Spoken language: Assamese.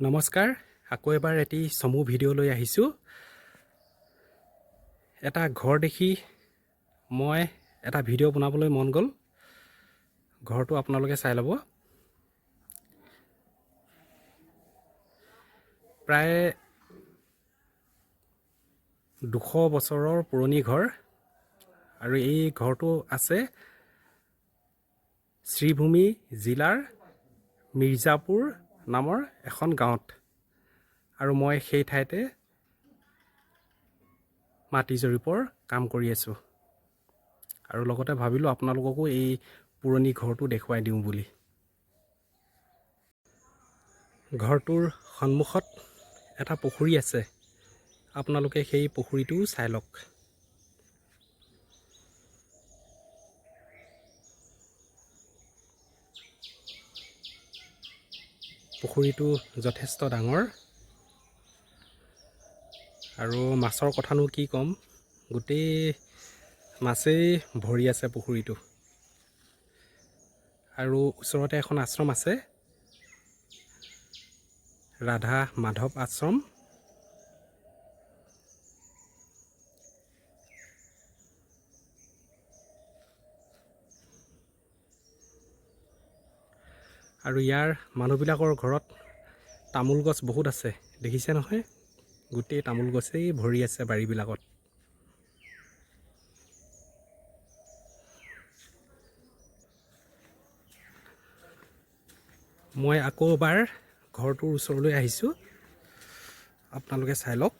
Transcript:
নমস্কাৰ, আকৌ এবাৰ এটি চমু ভিডিঅ' লৈ আহিছোঁ। এটা ঘৰ দেখি মই এটা ভিডিঅ' বনাবলৈ মন গ'ল। ঘৰটো আপোনালোকে চাই ল'ব। প্ৰায় 200 বছৰৰ পুৰণি ঘৰ, আৰু এই ঘৰটো আছে শ্ৰীভূমি জিলাৰ মিৰ্জাপুৰ নামৰ এখন গাঁৱত, আৰু মই সেই ঠাইতে মাটি জৰীপৰ কাম কৰি আছোঁ। আৰু লগতে ভাবিলোঁ আপোনালোককো এই পুৰণি ঘৰটো দেখুৱাই দিওঁ বুলি। ঘৰটোৰ সন্মুখত এটা পুখুৰী আছে, আপোনালোকে সেই পুখুৰীটো চাই লওক। পুখুৰীটো যথেষ্ট ডাঙৰ, আৰু মাছৰ কথানো কি ক'ম, গোটেই মাছেই ভৰি আছে পুখুৰীটো। আৰু ওচৰতে এখন আশ্ৰম আছে, ৰাধা মাধৱ আশ্ৰম। আৰু ইয়াৰ মানুহবিলাকৰ ঘৰত তামোল গছ বহুত আছে, দেখিছে নহয়? গোটেই তামোল গছেই ভৰি আছে বাৰীবিলাকত। মই আকৌ এবাৰ ঘৰটোৰ ওচৰলৈ আহিছোঁ, আপোনালোকে চাই লওক।